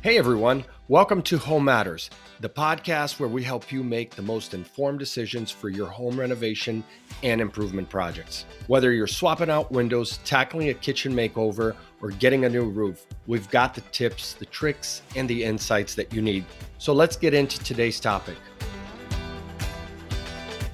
Hey everyone, welcome to Home Matters, the podcast where we help you make the most informed decisions for your home renovation and improvement projects. Whether you're swapping out windows, tackling a kitchen makeover, or getting a new roof, we've got the tips, the tricks, and the insights that you need. So let's get into today's topic.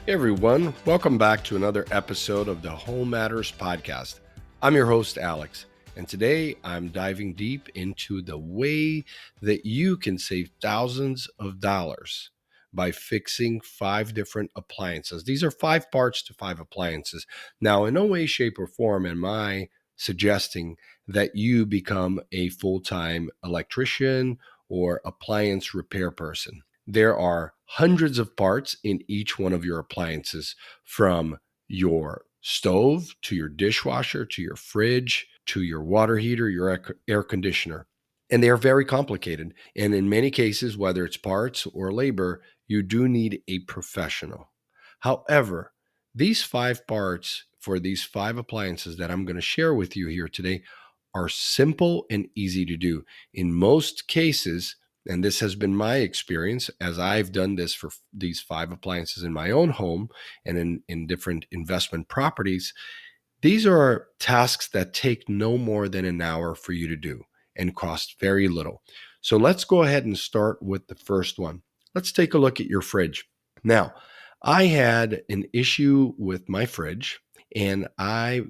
Hey everyone, welcome back to another episode of the Home Matters podcast. I'm your host, Alex. And today I'm diving deep into the way that you can save thousands of dollars by fixing 5 different appliances. These are 5 parts to 5 appliances. Now, in no way, shape, or form am I suggesting that you become a full-time electrician or appliance repair person. There are hundreds of parts in each one of your appliances, from your stove to your dishwasher to your fridge to your water heater, your air conditioner. And they are very complicated. And in many cases, whether it's parts or labor, you do need a professional. However, these 5 parts for these 5 appliances that I'm going to share with you here today are simple and easy to do. In most cases, and this has been my experience as I've done this for these 5 appliances in my own home and in different investment properties, these are tasks that take no more than an hour for you to do and cost very little. So let's go ahead and start with the first one. Let's take a look at your fridge. Now, I had an issue with my fridge, and I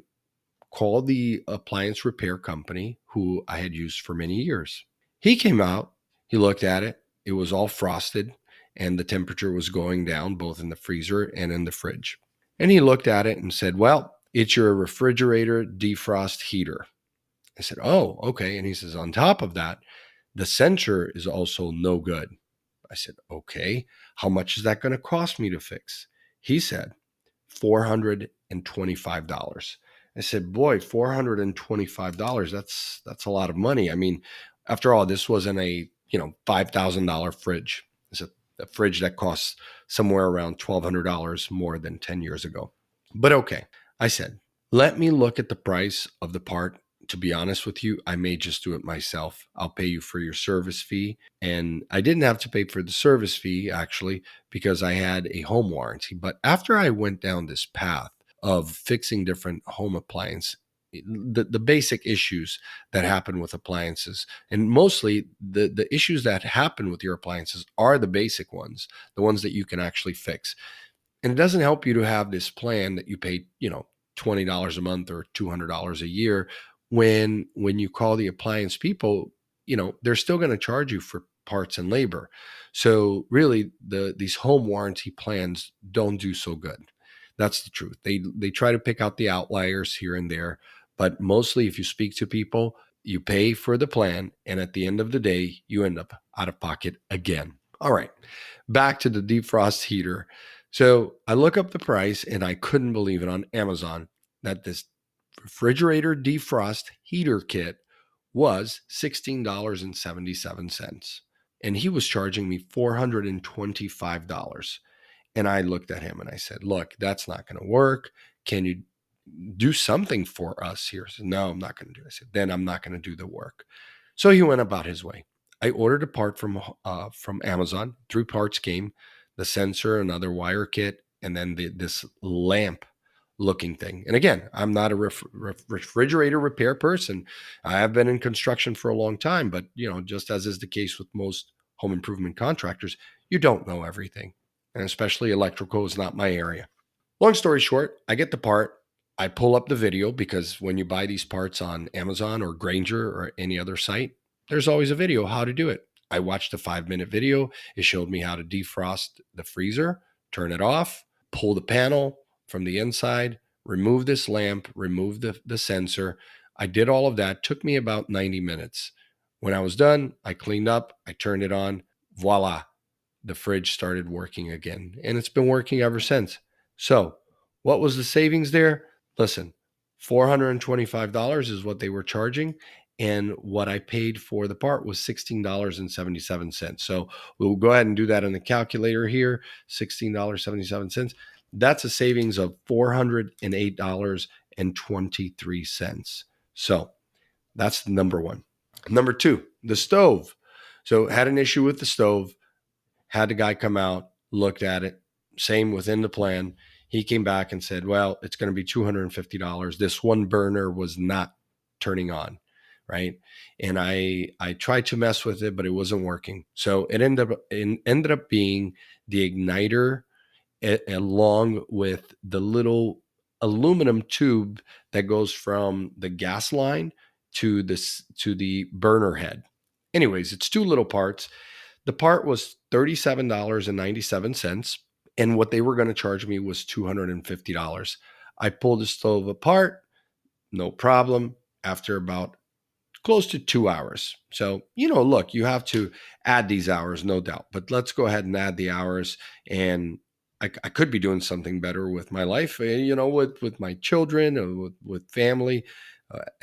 called the appliance repair company who I had used for many years. He came out, he looked at it, it was all frosted, and the temperature was going down both in the freezer and in the fridge. And he looked at it and said, "Well, it's your refrigerator defrost heater." I said, "Oh, okay." And he says, "On top of that, the sensor is also no good." I said, "Okay, how much is that going to cost me to fix?" He said, $425. I said, "Boy, $425, that's a lot of money. I mean, after all, this wasn't a, $5,000 fridge. It's a fridge that costs somewhere around $1,200 more than 10 years ago." But okay, I said, "Let me look at the price of the part. To be honest with you, I may just do it myself. I'll pay you for your service fee." And I didn't have to pay for the service fee, actually, because I had a home warranty. But after I went down this path of fixing different home appliances, the basic issues that happen with appliances, and mostly the issues that happen with your appliances are the basic ones, the ones that you can actually fix. And it doesn't help you to have this plan that you pay, $20 a month or $200 a year when you call the appliance people, they're still going to charge you for parts and labor. So really these home warranty plans don't do so good. That's the truth. They try to pick out the outliers here and there, but mostly if you speak to people, you pay for the plan, and at the end of the day, you end up out of pocket again. All right, back to the defrost heater. So I look up the price, and I couldn't believe it on Amazon that this refrigerator defrost heater kit was $16.77. And he was charging me $425. And I looked at him and I said, "Look, that's not going to work. Can you do something for us here?" He said, "No, I'm not going to do it." I said, "Then I'm not going to do the work." So he went about his way. I ordered a part from Amazon. 3 parts came: the sensor, another wire kit, and then this lamp looking thing. And again, I'm not a refrigerator repair person. I have been in construction for a long time, but just as is the case with most home improvement contractors, you don't know everything. And especially electrical is not my area. Long story short, I get the part. I pull up the video, because when you buy these parts on Amazon or Grainger or any other site, there's always a video how to do it. I watched a 5-minute video. It showed me how to defrost the freezer, turn it off, pull the panel from the inside, remove this lamp, remove the sensor. I did all of that. Took me about 90 minutes. When I was done, I cleaned up, I turned it on. Voila, the fridge started working again. And it's been working ever since. So what was the savings there? Listen, $425 is what they were charging. And what I paid for the part was $16.77. So we'll go ahead and do that in the calculator here. $16.77. That's a savings of $408.23. So that's number one. Number two, the stove. So had an issue with the stove, had the guy come out, looked at it, same within the plan. He came back and said, well, it's going to be $250. This one burner was not turning on, right? And I tried to mess with it, but it wasn't working. So it ended up being the igniter along with the little aluminum tube that goes from the gas line to the burner head. Anyways, it's two little parts. The part was $37.97, and what they were going to charge me was $250. I pulled the stove apart, no problem. After about close to 2 hours. So, look, you have to add these hours, no doubt, but let's go ahead and add the hours. And I could be doing something better with my life, with my children, with family,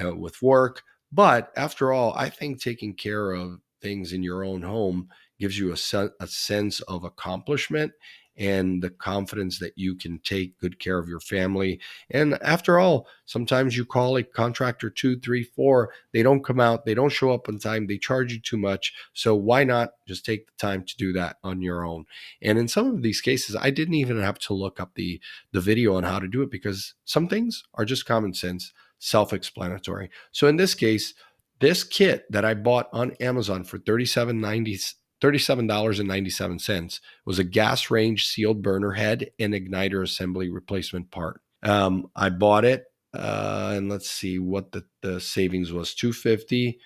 with work. But after all, I think taking care of things in your own home gives you a sense of accomplishment and the confidence that you can take good care of your family. And after all, sometimes you call a contractor 2, 3, 4, they don't come out, they don't show up on time, they charge you too much. So why not just take the time to do that on your own? And in some of these cases, I didn't even have to look up the video on how to do it, because some things are just common sense, self-explanatory. So in this case, this kit that I bought on Amazon for $37.97 was a gas range sealed burner head and igniter assembly replacement part. I bought it, and let's see what the savings was. $250,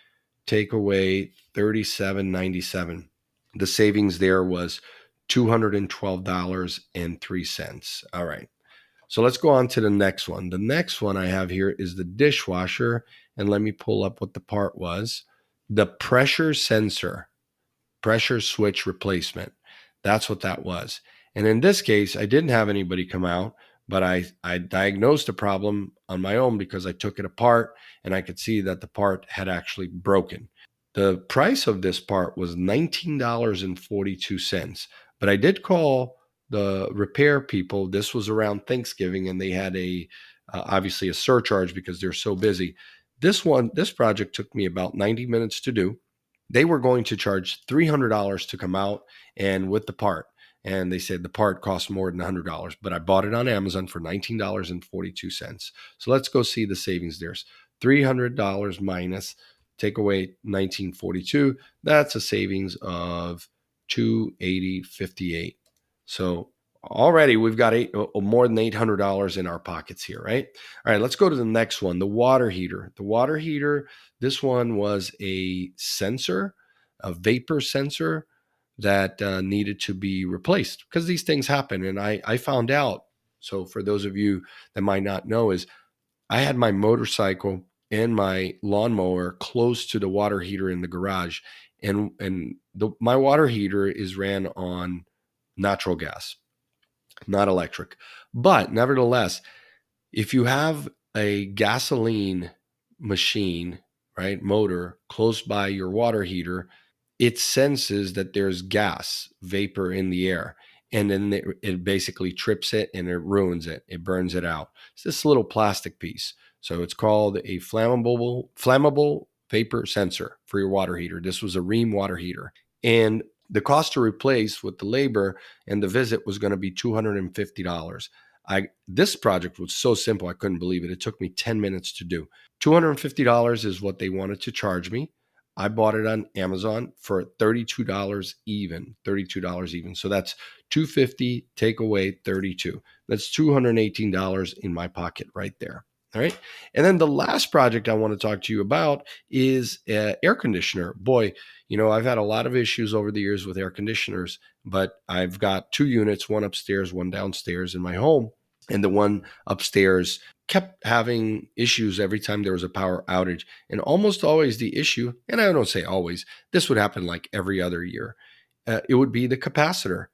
take away $37.97. The savings there was $212.03. All right. So let's go on to the next one. The next one I have here is the dishwasher. And let me pull up what the part was. The pressure sensor, pressure switch replacement. That's what that was. And in this case, I didn't have anybody come out, but I diagnosed the problem on my own because I took it apart and I could see that the part had actually broken. The price of this part was $19.42, but I did call the repair people. This was around Thanksgiving, and they had obviously a surcharge because they're so busy. This project took me about 90 minutes to do. They were going to charge $300 to come out and with the part. And they said the part cost more than $100, but I bought it on Amazon for $19.42. So let's go see the savings. There's $300 minus, take away $19.42. That's a savings of $280.58. So already we've got more than $800 in our pockets here, right? All right, let's go to the next one, the water heater. The water heater, this one was a sensor, a vapor sensor that needed to be replaced because these things happen. And I found out, so for those of you that might not know, is I had my motorcycle and my lawnmower close to the water heater in the garage. And my water heater is ran on natural gas, not electric. But nevertheless, if you have a gasoline machine, right, motor close by your water heater, it senses that there's gas vapor in the air. And then it basically trips it and it ruins it. It burns it out. It's this little plastic piece. So it's called a flammable vapor sensor for your water heater. This was a Rheem water heater. And the cost to replace with the labor and the visit was going to be $250. This project was so simple, I couldn't believe it. It took me 10 minutes to do. $250 is what they wanted to charge me. I bought it on Amazon for $32 even, $32 even. So that's $250, take away 32. That's $218 in my pocket right there. All right. And then the last project I want to talk to you about is air conditioner. Boy, I've had a lot of issues over the years with air conditioners, but I've got 2 units, one upstairs, one downstairs in my home. And the one upstairs kept having issues every time there was a power outage. And almost always the issue, and I don't say always, this would happen like every other year, it would be the capacitor.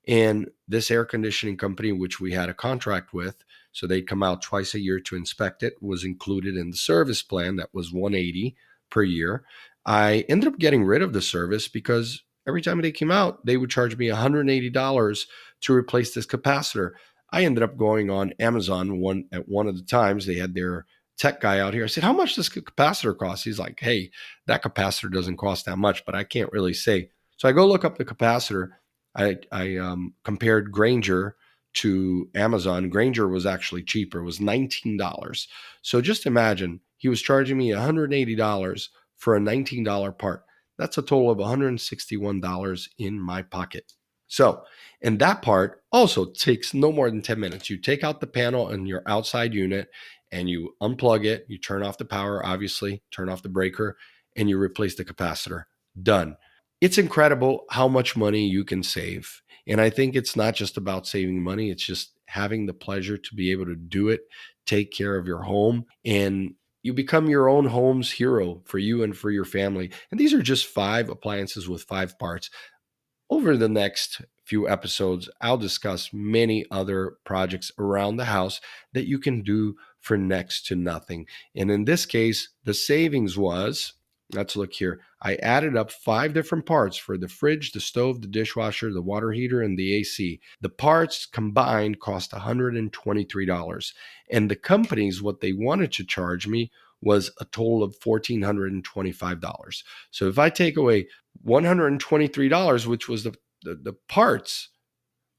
And this air conditioning company, which we had a contract with, so they'd come out twice a year to inspect it, was included in the service plan that was $180 per year. I ended up getting rid of the service because every time they came out, they would charge me $180 to replace this capacitor. I ended up going on Amazon one of the times. They had their tech guy out here. I said, how much does capacitor cost? He's like, hey, that capacitor doesn't cost that much, but I can't really say. So I go look up the capacitor. I compared Granger to Amazon. Granger was actually cheaper. It was $19. So just imagine he was charging me $180 for a $19 part. That's a total of $161 in my pocket. So, and that part also takes no more than 10 minutes. You take out the panel and your outside unit and you unplug it. You turn off the power, obviously, turn off the breaker, and you replace the capacitor. Done. It's incredible how much money you can save. And I think it's not just about saving money, it's just having the pleasure to be able to do it, take care of your home, and you become your own home's hero for you and for your family. And these are just 5 appliances with 5 parts. Over the next few episodes, I'll discuss many other projects around the house that you can do for next to nothing. And in this case, the savings was, let's look here. I added up 5 different parts for the fridge, the stove, the dishwasher, the water heater, and the AC. The parts combined cost $123. And the companies, what they wanted to charge me was a total of $1,425. So if I take away $123, which was the parts,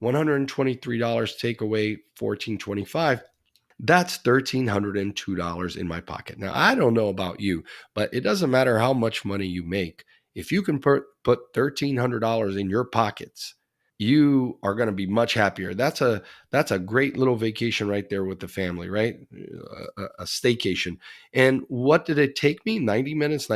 $123 take away $1,425, that's $1,302 in my pocket. Now, I don't know about you, but it doesn't matter how much money you make. If you can put $1,300 in your pockets, you are going to be much happier. That's a great little vacation right there with the family, right? A staycation. And what did it take me? 90 minutes.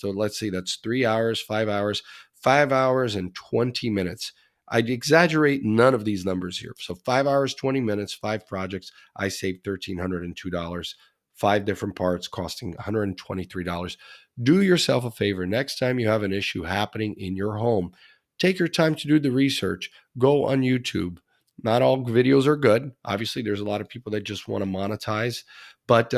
So let's see, that's 3 hours, 5 hours, 5 hours and 20 minutes. I'd exaggerate none of these numbers here. So 5 hours, 20 minutes, 5 projects. I saved $1,302, 5 different parts costing $123. Do yourself a favor. Next time you have an issue happening in your home, take your time to do the research. Go on YouTube. Not all videos are good. Obviously, there's a lot of people that just want to monetize, but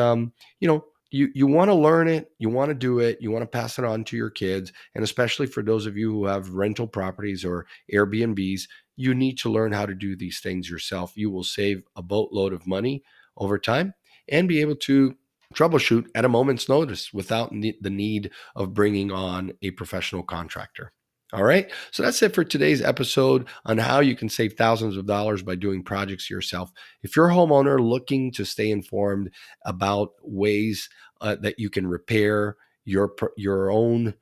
you want to learn it, you want to do it, you want to pass it on to your kids, and especially for those of you who have rental properties or Airbnbs, you need to learn how to do these things yourself. You will save a boatload of money over time and be able to troubleshoot at a moment's notice without the need of bringing on a professional contractor. All right. So that's it for today's episode on how you can save thousands of dollars by doing projects yourself. If you're a homeowner looking to stay informed about ways that you can repair your own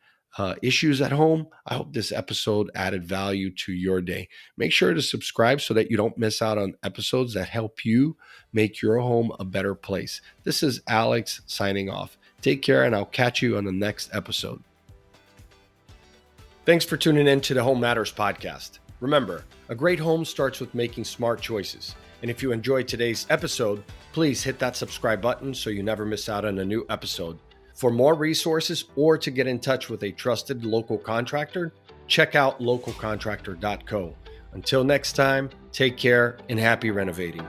issues at home, I hope this episode added value to your day. Make sure to subscribe so that you don't miss out on episodes that help you make your home a better place. This is Alex signing off. Take care, and I'll catch you on the next episode. Thanks for tuning in to the Home Matters podcast. Remember, a great home starts with making smart choices. And if you enjoyed today's episode, please hit that subscribe button so you never miss out on a new episode. For more resources or to get in touch with a trusted local contractor, check out localcontractor.co. Until next time, take care and happy renovating.